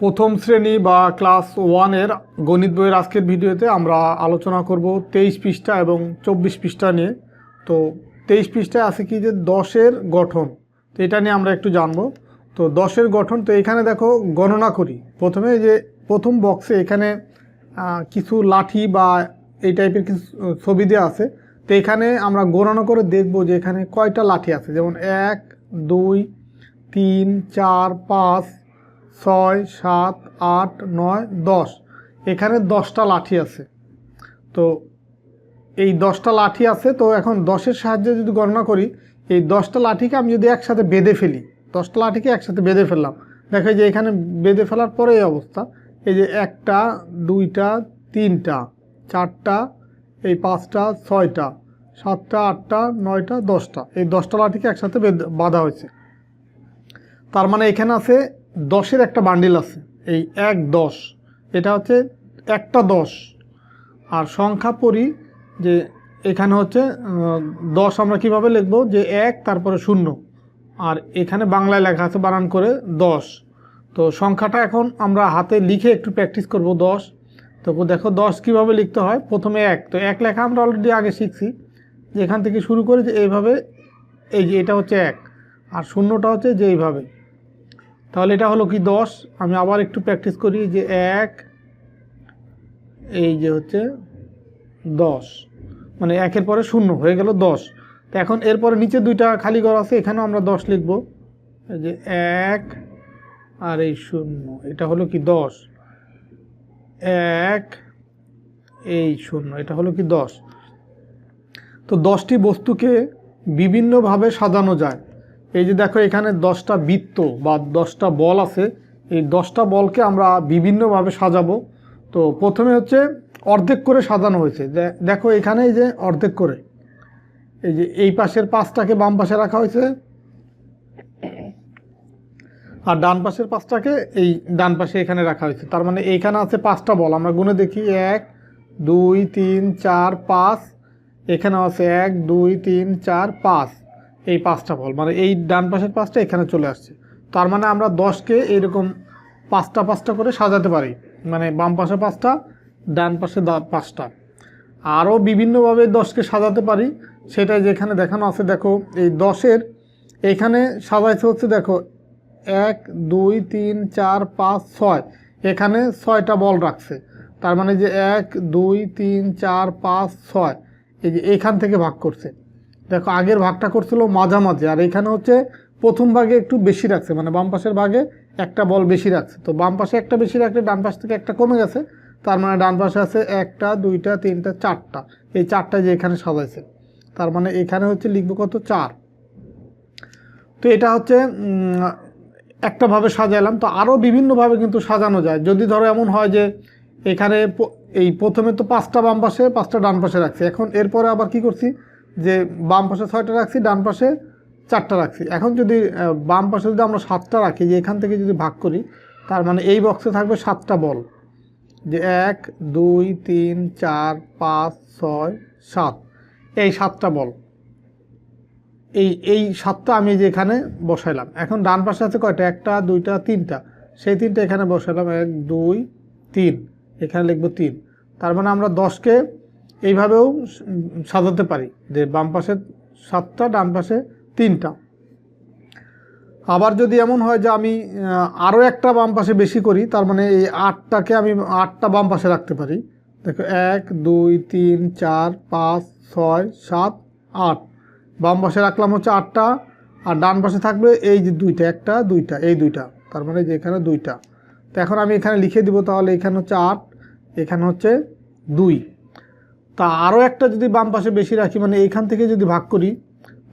প্রথম শ্রেণী বা ক্লাস 1 এর গণিত বইয়ের আজকের ভিডিওতে আমরা আলোচনা করব 23 পৃষ্ঠা এবং 24 পৃষ্ঠা নিয়ে। তো 23 পৃষ্ঠায় আছে কি যে 10 এর গঠন, তো এটা নিয়ে আমরা একটু জানবো। তো 10 এর গঠন, তো এখানে দেখো গণনা করি। প্রথমে যে প্রথম বক্সে এখানে কিছু লাঠি বা এই টাইপের কিছু ছবি দেওয়া আছে। তো এখানে আমরা গণনা করে দেখব যে এখানে কয়টা লাঠি আছে, যেমন 1 2 3 4 5 6 7 8 9 10। এখানে 10টা লাঠি আছে। তো এই 10টা লাঠি আছে, তো এখন 10-এর সাহায্যে যদি গণনা করি, এই 10টা লাঠিকে আমি যদি একসাথে বেঁধে ফেলি, 10টা লাঠিকে একসাথে বেঁধে ফেললাম, দেখো যে এখানে বেঁধে ফেলার পরে এই অবস্থা। এই যে 1টা 2টা 3টা 4টা, এই 5টা 6টা 7টা 8টা 9টা 10টা, এই 10টা লাঠিকে একসাথে বাঁধা হয়েছে। তার মানে এখানে আছে 10-এর একটা বান্ডিল আছে, এই 1 10, এটা হচ্ছে একটা 10। আর সংখ্যা পড়ি যে এখানে হচ্ছে 10 আমরা কিভাবে লিখব, যে 1 তারপরে 0, আর এখানে বাংলায় লেখা আছে বানান করে 10। তো সংখ্যাটা এখন আমরা হাতে লিখে একটু প্র্যাকটিস করব 10। তো দেখো 10 কিভাবে লিখতে হয়। প্রথমে 1, তো 1 লেখা আমরা অলরেডি আগে শিখছি, যে এখান থেকে শুরু করে যে এইভাবে, এই যে এটা হচ্ছে 1, আর 0টা হচ্ছে যে এইভাবে। তাহলে এটা হলো কি 10। আমি আবার একটু প্র্যাকটিস করি, যে 1, এই যে হচ্ছে 10, মানে 1-এর পরে 0 হয়ে গেল 10। তো এখন এরপরে নিচে 2টা খালি ঘর আছে, এখানেও আমরা 10 লিখব, এই যে 1 আর এই 0, এটা হলো কি 10, 1 এই 0, এটা হলো কি 10। তো 10টি বস্তুকে বিভিন্নভাবে সাজানো যায়। এই যে দেখো এখানে 10টা বৃত্ত বা 10টা বল আছে, এই 10টা বলকে আমরা বিভিন্নভাবে সাজাবো। তো প্রথমে হচ্ছে অর্ধেক করে সাজানো হয়েছে, দেখো এখানে এই যে অর্ধেক করে, এই যে এই পাশের 5টাকে বাম পাশে রাখা হয়েছে, আর ডান পাশের 5টাকে এই ডান পাশে এখানে রাখা হয়েছে। তার মানে এইখানে আছে 5টা বল, আমরা গুনে দেখি 1 2 3 4 5, এখানে আছে 1 2 3 4 5, এই 5টা বল, মানে এই ডান পাশের 5টা এখানে চলে আসছে। তার মানে আমরা 10কে এইরকম 5টা 5টা করে সাজাতে পারি, মানে বাম পাশে 5টা, ডান পাশে 5টা। আরও বিভিন্নভাবে 10কে সাজাতে পারি, সেটাই যেখানে দেখানো আছে। দেখো এই 10-এর এখানে সাজাইছে হচ্ছে, দেখো 1 2 3 4 5 6, এখানে 6টা বল রাখছে। তার মানে যে 1 2 3 4 5 6, এই যে এইখান থেকে ভাগ করছে। দেখো আগের ভাগটা করছিল মাঝামাঝি, আর এখানে হচ্ছে প্রথম ভাগে একটু বেশি রাখছে, মানে বাম পাশের ভাগে একটা বল বেশি রাখছে। তো বাম পাশে একটা বেশি রাখলে ডান পাশ থেকে একটা কমে গেছে, তার মানে ডান পাশে আছে 1টা 2টা 3টা 4টা, এই 4টা যে এখানে সাজাইছে। তার মানে এখানে হচ্ছে লিখবো কত, 4। তো এটা হচ্ছে একটাভাবে সাজাইলাম। তো আরও বিভিন্নভাবে কিন্তু সাজানো যায়। যদি ধরো এমন হয় যে এখানে এই প্রথমে তো 5টা বাম পাশে 5টা ডান পাশে রাখছি, এখন এরপরে আবার কি করছি, যে বাম পাশে 6টা রাখছি, ডান পাশে 4টা রাখছি। এখন যদি বাম পাশে যদি আমরা 7টা রাখি, যে এখান থেকে যদি ভাগ করি, তার মানে এই বক্সে থাকবে 7টা বল, যে 1 2 3 4 5 6 7, এই 7টা বল, এই 7টা আমি যে এখানে বসাইলাম। এখন ডান পাশে আছে কয়টা, 1টা 2টা 3টা, সেই 3টা এখানে বসাইলাম, 1 2 3, এখানে লিখবো 3। তার মানে আমরা 10কে এইভাবেও সাজাতে পারি, যে বাম পাশে 7টা ডান পাশে 3টা। আবার যদি এমন হয় যে আমি আরও একটা বাম পাশে বেশি করি, তার মানে এই 8টাকে আমি 8টা বাম পাশে রাখতে পারি। দেখো 1 2 3 4 5 6 7 8, বাম পাশে রাখলাম হচ্ছে 8টা, আর ডান পাশে থাকবে এই যে 2টা, 1টা 2টা, এই 2টা, তার মানে যে এখানে 2টা। তো এখন আমি এখানে লিখে দিব, তাহলে এখানে হচ্ছে 8, এখানে হচ্ছে 2। তা আরও একটা যদি বাম পাশে বেশি রাখি, মানে এইখান থেকে যদি ভাগ করি,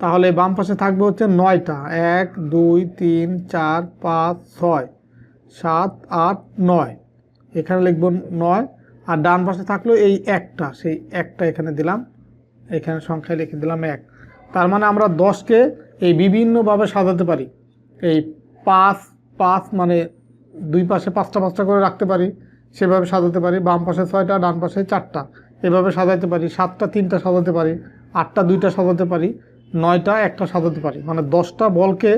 তাহলে বাম পাশে থাকবে হচ্ছে 9টা, 1 2 3 4 5 6 7 8 9, এখানে লিখব 9। আর ডান পাশে থাকলো এই একটা, সেই একটা এখানে দিলাম, এখানে সংখ্যায় লিখে দিলাম 1। তার মানে আমরা 10কে এই বিভিন্নভাবে সাজাতে পারি। এই 5 5 মানে দুই পাশে 5টা 5টা করে রাখতে পারি, সেভাবে সাজাতে পারি। বাম পাশে 6টা, ডান পাশে 4টা, এভাবে সাজাতে পারি। 7টা 3টা সাজাতে পারি, 8টা 2টা সাজাতে পারি, 9টা একটা সাজাতে পারি। মানে 10টা বলকে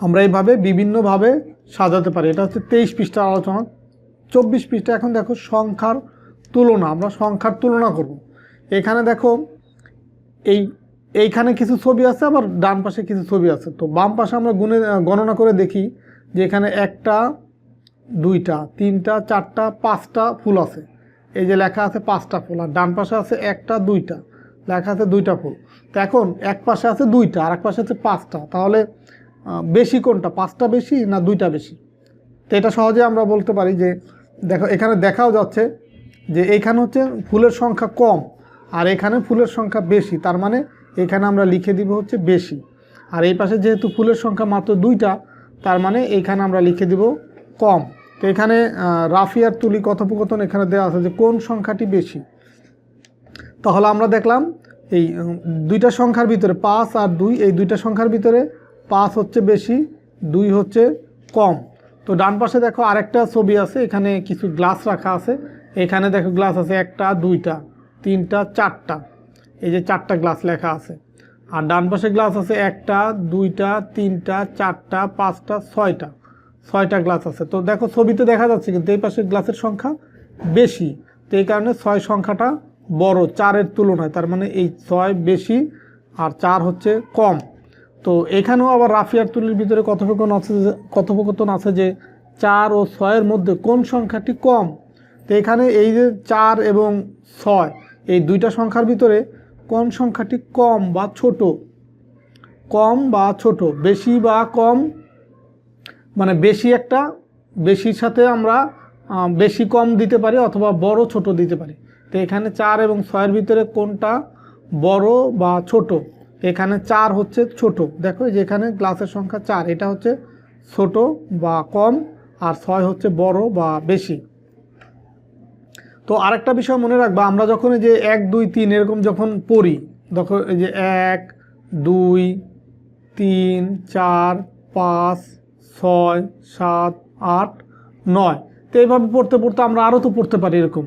আমরা এইভাবে বিভিন্নভাবে সাজাতে পারি। এটা হচ্ছে 23 পৃষ্ঠার আলোচনা। 24 পৃষ্ঠা। এখন দেখো সংখ্যার তুলনা, আমরা সংখ্যার তুলনা করব। এখানে দেখো এইখানে কিছু ছবি আছে, আবার ডান পাশে কিছু ছবি আছে। তো বাম পাশে আমরা গণনা করে দেখি যে এখানে 1টা 2টা 3টা 4টা 5টা ফুল আছে। এই যে লেখা আছে 5টা ফুল, আর ডান পাশে আছে 1টা 2টা লেখা আছে 2টা ফুল। তো এখন এক পাশে আছে 2টা আর এক পাশে আছে 5টা, তাহলে বেশি কোনটা, 5টা বেশি না 2টা বেশি? তো এটা সহজে আমরা বলতে পারি যে দেখো এখানে দেখাও যাচ্ছে যে এইখানে হচ্ছে ফুলের সংখ্যা কম আর এখানে ফুলের সংখ্যা বেশি, তার মানে এখানে আমরা লিখে দিব হচ্ছে বেশি। আর এই পাশে যেহেতু ফুলের সংখ্যা মাত্র 2টা, তার মানে এইখানে আমরা লিখে দিব কম। তো এখানে রাফিয়ার তুলি কথোপকথন এখানে দেওয়া আছে যে কোন সংখ্যাটি বেশি। তাহলে আমরা দেখলাম এই দুইটা সংখ্যার ভিতরে 5 আর 2, এই দুইটা সংখ্যার ভিতরে 5 হচ্ছে বেশি, 2 হচ্ছে কম। তো ডান পাশে দেখো আরেকটা ছবি আছে, এখানে কিছু গ্লাস রাখা আছে। এখানে দেখো গ্লাস আছে 1টা 2টা 3টা 4টা, এই যে 4টা গ্লাস লেখা আছে। আর ডান পাশে গ্লাস আছে 1টা 2টা 3টা 4টা 5টা 6টা গ্লাস আছে। তো দেখো ছবিতে দেখা যাচ্ছে কিন্তু এই পাশে গ্লাসের সংখ্যা বেশি, তো এই কারণে 6 সংখ্যাটা বড় 4-এর তুলনায়, তার মানে এই 6 বেশি আর 4 হচ্ছে কম। তো এখানেও আবার রাফিয়ার তুলির ভিতরে কথোপকথন আছে যে 4 ও 6-এর মধ্যে কোন সংখ্যাটি কম। তো এখানে এই যে 4 এবং 6, এই দুইটা সংখ্যার ভিতরে কোন সংখ্যাটি কম বা ছোট, কম বা ছোট, বেশি বা কম, মানে বেশি একটা, বেশির সাথে আমরা বেশি কম দিতে পারি অথবা বড় ছোট দিতে পারি। তো এখানে 4 এবং 6-এর ভিতরে কোনটা বড় বা ছোট? এখানে 4 হচ্ছে ছোট। দেখো যে এখানে গ্লাসের সংখ্যা 4, এটা হচ্ছে ছোট বা কম, আর 6 হচ্ছে বড় বা বেশি। তো আরেকটা বিষয় মনে রাখবা, আমরা যখন এই যে 1 2 3 এরকম যখন পড়ি, দেখো এই যে 1 2 3 4 5 6 7 8 9, তো এইভাবে পড়তে পড়তে আমরা আরও তো পড়তে পারি এরকম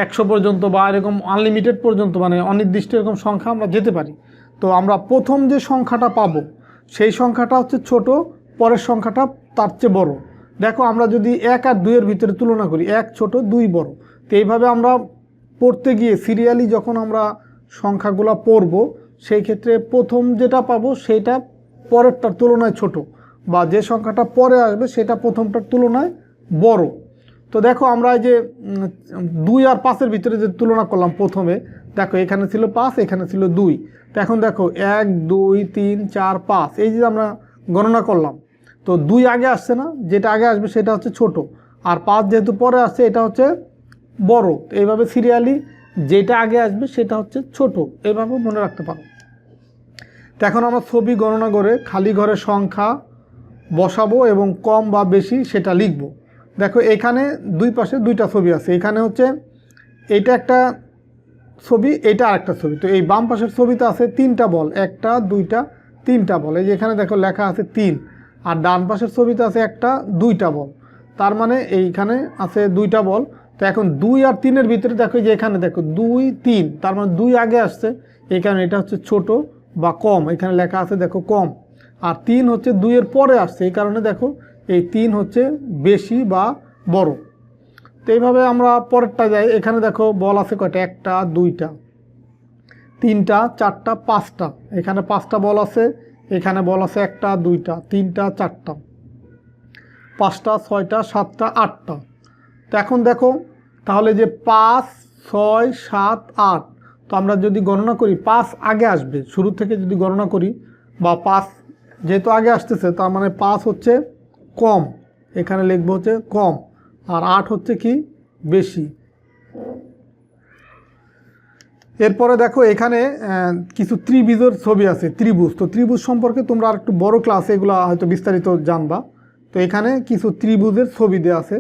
100 পর্যন্ত বা এরকম আনলিমিটেড পর্যন্ত, মানে অনির্দিষ্ট এরকম সংখ্যা আমরা যেতে পারি। তো আমরা প্রথম যে সংখ্যাটা পাবো সেই সংখ্যাটা হচ্ছে ছোট, পরের সংখ্যাটা তার চেয়ে বড়। দেখো আমরা যদি 1 আর 2-এর ভিতরে তুলনা করি, 1 ছোট 2 বড়। তো এইভাবে আমরা পড়তে গিয়ে সিরিয়ালি যখন আমরা সংখ্যাগুলো পড়ব, সেই ক্ষেত্রে প্রথম যেটা পাবো সেইটা পরেরটার তুলনায় ছোট, বা যে সংখ্যাটা পরে আসবে সেটা প্রথমটার তুলনায় বড়। তো দেখো আমরা এই যে 2 আর 5-এর ভিতরে যে তুলনা করলাম প্রথমে, দেখো এখানে ছিল 5, এখানে ছিল 2। তো এখন দেখো 1 2 3 4 5, এই যে আমরা গণনা করলাম, তো 2 আগে আসছে না, যেটা আগে আসবে সেটা হচ্ছে ছোট, আর 5 যেহেতু পরে আসছে এটা হচ্ছে বড়। এইভাবে সিরিয়ালি যেটা আগে আসবে সেটা হচ্ছে ছোট, এইভাবে মনে রাখতে পারো। তো এখন আমরা ছবি গণনা করে খালি ঘরের সংখ্যা বসাবো এবং কম বা বেশি সেটা লিখব। দেখো এখানে দুই পাশে 2টা ছবি আছে, এখানে হচ্ছে এইটা একটা ছবি, এইটা আরেকটা ছবি। তো এই বাম পাশের ছবিতে আছে 3টা বল, 1টা 2টা 3টা বল, এই যে এখানে দেখো লেখা আছে 3। আর ডান পাশের ছবিতে আছে 1টা 2টা বল, তার মানে এইখানে আছে 2টা বল। তো এখন 2 আর 3-এর ভিতরে দেখো যে এখানে দেখো 2 3, তার মানে 2 আগে আসছে, এই কারণে এটা হচ্ছে ছোট বা কম, এখানে লেখা আছে দেখো কম। আর 3 হচ্ছে 2-এর পরে আসছে, এই কারণে দেখো এই 3 হচ্ছে বেশি বা বড়। তো এইভাবে আমরা পরেরটা যাই, এখানে দেখো বল আছে কয়টা, 1টা 2টা 3টা 4টা 5টা, এখানে 5টা বল আছে, এখানে বল আছে 1টা 2টা 3টা 4টা 5টা 6টা 7টা 8টা। তো এখন দেখো তাহলে যে 5 6 7 8, তো আমরা যদি গণনা করি 5 আগে আসবে, শুরু থেকে যদি গণনা করি, বা 5 যেহেতু আগে আসতেছে তার মানে 5 হচ্ছে কম, এখানে লিখবো হচ্ছে কম, আর 8 হচ্ছে কি বেশি। এরপরে দেখো এখানে কিছু ত্রিভুজের ছবি আছে, ত্রিভুজ। তো ত্রিভুজ সম্পর্কে তোমরা আর একটু বড় ক্লাসে এগুলো হয়তো বিস্তারিত জানবা। তো এখানে কিছু ত্রিভুজের ছবি দেওয়া আছে।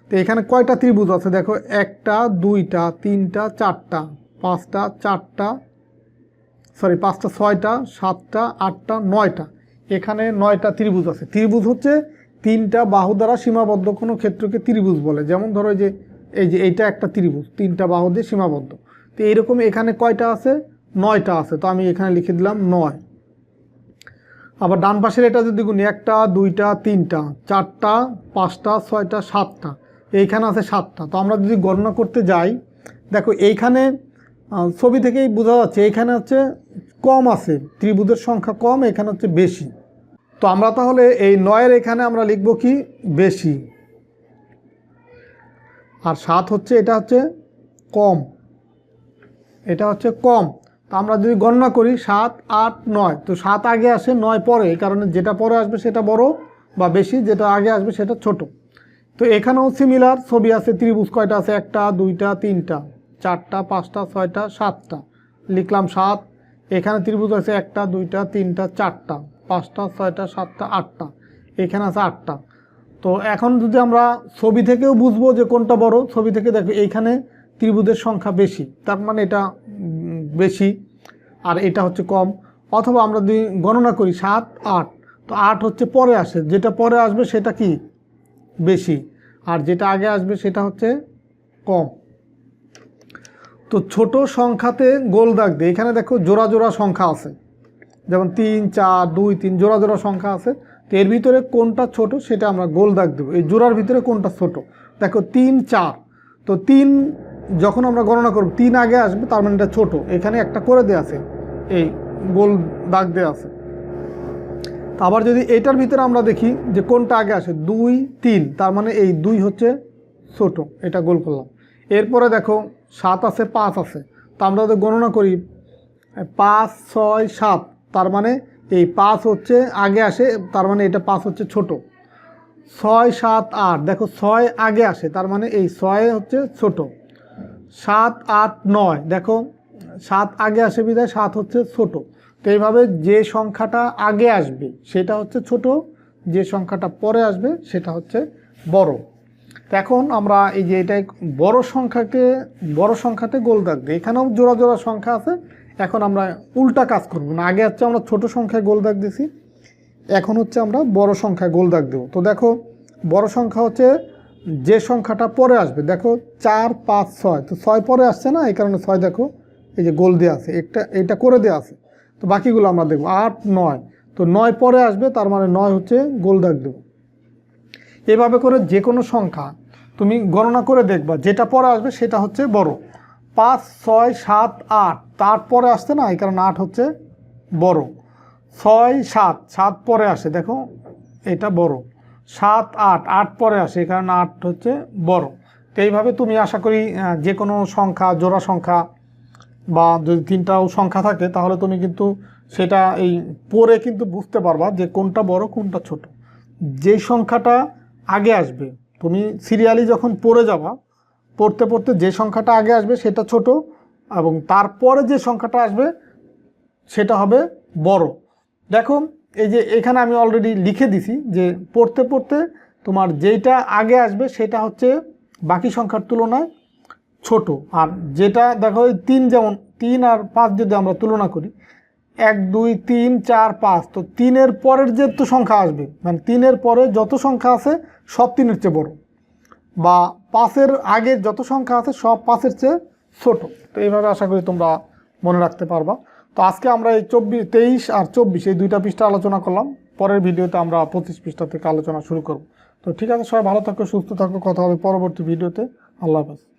তো এখানে কয়টা ত্রিভুজ আছে দেখো, 1টা 2টা 3টা 4টা 5টা 4টা 5টা 6টা 7টা 8টা 9টা, এখানে 9টা ত্রিভুজ আছে। ত্রিভুজ হচ্ছে 3টা বাহু দ্বারা সীমাবদ্ধ কোনো ক্ষেত্রকে ত্রিভুজ বলে। যেমন ধরো যে এই যে এইটা একটা ত্রিভুজ, 3টা বাহু দিয়ে সীমাবদ্ধ। তো এইরকম এখানে কয়টা আছে, 9টা আছে। তো আমি এখানে লিখে দিলাম 9। আবার ডান পাশের এটা যদি গুনি 1টা 2টা 3টা 4টা 5টা 6টা 7টা, এইখানে আছে 7টা। তো আমরা যদি গণনা করতে যাই, দেখো এইখানে ছবি থেকেই বোঝা যাচ্ছে এইখানে হচ্ছে কম আছে, ত্রিভুজের সংখ্যা কম, এখানে হচ্ছে বেশি। তো আমরা তাহলে এই 9-এর এখানে আমরা লিখব কি বেশি, আর 7 হচ্ছে এটা হচ্ছে কম, এটা হচ্ছে কম। তো আমরা যদি গণনা করি 7 8 9, তো 7 আগে আসে 9 পরে, এই কারণে যেটা পরে আসবে সেটা বড় বা বেশি, যেটা আগে আসবে সেটা ছোট। তো এখানেও সিমিলার ছবি আছে, ত্রিভুজ কয়টা আছে 1টা 2টা 3টা 4টা 5টা 6টা 7টা, লিখলাম 7। এখানে ত্রিভুজ আছে 1টা 2টা 3টা 4টা 5টা 6টা 7টা 8টা, এখানে আছে 8টা। তো এখন যদি আমরা ছবি থেকেও বুঝবো যে কোনটা বড়, ছবি থেকে দেখো এইখানে ত্রিভুজের সংখ্যা বেশি, তার মানে এটা বেশি আর এটা হচ্ছে কম। অথবা আমরা যদি গণনা করি 7 8, তো 8 হচ্ছে পরে আসে, যেটা পরে আসবে সেটা কি বেশি, আর যেটা আগে আসবে সেটা হচ্ছে কম। তো ছোট সংখ্যাতে গোল দাগ দিয়ে, এখানে দেখো জোড়া জোড়া সংখ্যা আছে, যেমন 3 4 2 3 জোড়া জোড়া সংখ্যা আছে। তো এর ভিতরে কোনটা ছোট সেটা আমরা গোল দাগ দেবো, এই জোড়ার ভিতরে কোনটা ছোট। দেখো 3 4, তো 3 যখন আমরা গণনা করব 3 আগে আসবে, তার মানে এটা ছোট, এখানে একটা করে দেওয়া আছে, এই গোল দাগ দেওয়া আছে। তো আবার যদি এটার ভিতরে আমরা দেখি যে কোনটা আগে আসে 2 3, তার মানে এই 2 হচ্ছে ছোট, এটা গোল করলাম। এরপরে দেখো 7 আছে 5 আছে, তো আমরা যদি গণনা করি 5 6 7, তার মানে এই 5 হচ্ছে আগে আসে, তার মানে এটা 5 হচ্ছে ছোট। 6 7 8, দেখো 6 আগে আসে, তার মানে এই 6 হচ্ছে ছোট। 7 8 9, দেখো 7 আগে আসে বিধায় 7 হচ্ছে ছোট। তো এইভাবে যে সংখ্যাটা আগে আসবে সেটা হচ্ছে ছোট, যে সংখ্যাটা পরে আসবে সেটা হচ্ছে বড়। তো এখন আমরা এই যে এটাই বড় সংখ্যাতে গোল দাগ দিই, এখানেও জোড়া জোড়া সংখ্যা আছে। এখন আমরা উল্টা কাজ করব না, আগে হচ্ছে আমরা ছোট সংখ্যায় গোল দাগ দিছি, এখন হচ্ছে আমরা বড় সংখ্যায় গোল দাগ দেব। তো দেখো বড় সংখ্যা হচ্ছে যে সংখ্যাটা পরে আসবে, দেখো 4 5 6, তো 6 পরে আসছে না, এই কারণে 6 দেখো এই যে গোল দেওয়া আছে, এটা করে দেওয়া আছে। তো বাকিগুলো আমরা দেখব 8 9, তো 9 পরে আসবে, তার মানে 9 হচ্ছে গোল দাগ দেব। এভাবে করে যে কোনো সংখ্যা তুমি গণনা করে দেখবা, যেটা পরে আসবে সেটা হচ্ছে বড়। 5 6 7 8, তারপরে আসছে না, এই কারণে 8 হচ্ছে বড়। 6 7, 7 পরে আসে, দেখো এটা বড়। 7 8, 8 পরে আসে, এই কারণে 8 হচ্ছে বড়। তো এইভাবে তুমি আশা করি যে কোনো সংখ্যা, জোড়া সংখ্যা বা যদি 3টাও সংখ্যা থাকে, তাহলে তুমি কিন্তু সেটা এই পড়ে কিন্তু বুঝতে পারবা যে কোনটা বড় কোনটা ছোট। যেই সংখ্যাটা আগে আসবে, তুমি সিরিয়ালি যখন পড়ে যাবা, পড়তে পড়তে যে সংখ্যাটা আগে আসবে সেটা ছোট, এবং তারপরে যে সংখ্যাটা আসবে সেটা হবে বড়। দেখো এই যে এখানে আমি অলরেডি লিখে দিছি যে পড়তে পড়তে তোমার যেটা আগে আসবে সেটা হচ্ছে বাকি সংখ্যার তুলনায় ছোট। আর যেটা দেখো এই 3, যেমন 3 আর 5 যদি আমরা তুলনা করি, 1 2 3 4 5, তো 3-এর পরের যে তো সংখ্যা আসবে, মানে 3-এর পরে যত সংখ্যা আছে সব 3-এর চেয়ে বড়, বা 5-এর আগে যত সংখ্যা আছে সব 5-এর চেয়ে ছোট। তো এইভাবে আশা করি তোমরা মনে রাখতে পারবা। তো আজকে আমরা এই 23 আর 24 এই 2টা পৃষ্ঠা আলোচনা করলাম, পরের ভিডিওতে আমরা 25 পৃষ্ঠা থেকে আলোচনা শুরু করব। তো ঠিক আছে, সবাই ভালো থাকো, সুস্থ থাকো, কথা হবে পরবর্তী ভিডিওতে। আল্লাহ হাফেজ।